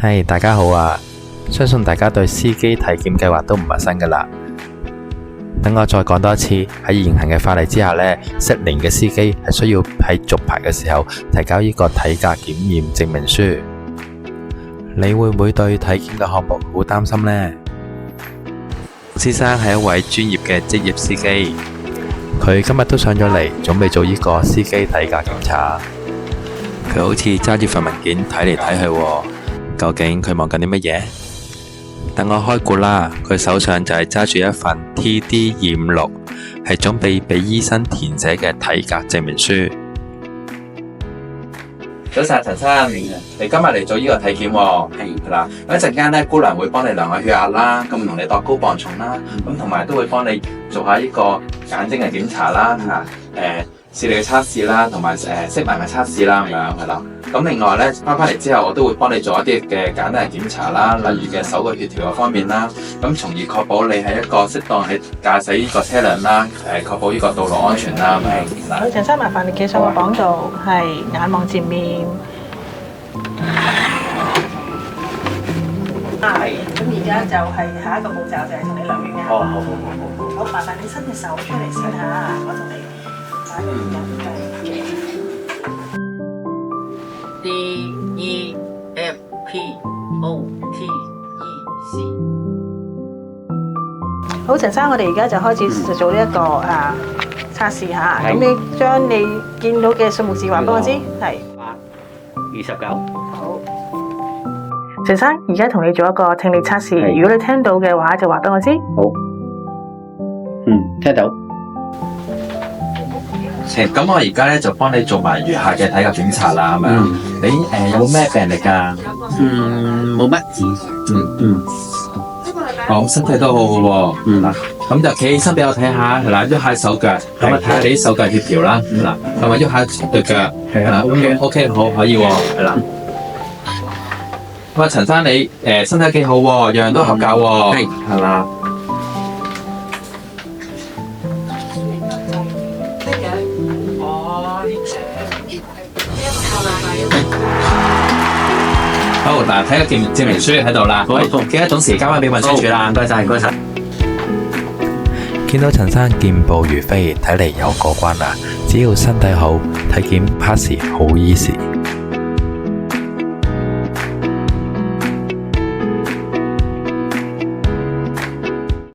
係，大家好啊！相信大家對司機體檢計劃都唔陌生噶啦。等我再講多一次，喺現行嘅法例之下呢，適齡嘅司機係需要喺續牌嘅時候提交呢個體格檢驗證明書。你會唔會對體檢嘅項目好擔心呢？先生係一位專業嘅職業司機，佢今日都上咗嚟，準備做呢個司機體格檢查。佢好似揸住份文件睇嚟睇去喎，究竟佢望緊啲乜嘢？等我開估啦，佢手上就係揸住一份 TD256，係準備俾醫生填寫嘅體格證明書。早晨，陳生，你今日嚟做呢個體檢喎？係啦，一陣間咧，姑娘會幫你量下血壓啦，咁同你度高磅重啦，咁同埋都會幫你做下呢個眼睛嘅檢查啦，視力嘅測試啦，同埋色盲嘅測試啦，咁樣係啦。咁另外咧，翻嚟之後，我都會幫你做一啲嘅簡單嘅檢查啦，例如嘅手嘅血條嘅方面啦，咁從而確保你係一個適當喺駕駛呢個車輛啦，確保呢個道路安全啦。好，陳生，麻煩你企上個磅度，係眼望前面。係，咁而家就係下一個步驟就係同你量血壓。好，麻煩你伸隻手出嚟先嚇，我同你打個血壓計。D E F P O T E C。好，陳生，我哋而家就開始做呢一個測試嚇。咁你將你見到嘅數目字話俾我知，係29。好。陳生，而家同你做一個聽力測試。如果你聽到嘅話，就話俾我知。好。聽到。咁我而家咧就幫你做埋餘下嘅體格檢查啦，咁樣。你有冇咩病歷㗎？冇乜。咁身體都好好喎。嗱，咁就企起身俾我睇下，係啦，喐下手腳，咁啊睇下你啲手腳協調啦。嗱，同埋喐下對腳。係啊。OK， 好，可以喎。係啦。咁啊，陳生你身體幾好喎，樣樣都合格喎。係啦。好，嗱，睇個證明書喺度啦。好，記得準時交翻俾運輸署啦。唔該晒，唔該晒。見到陳生健步如飛，睇嚟有過關啦。只要身體好，體檢 pass 好 easy。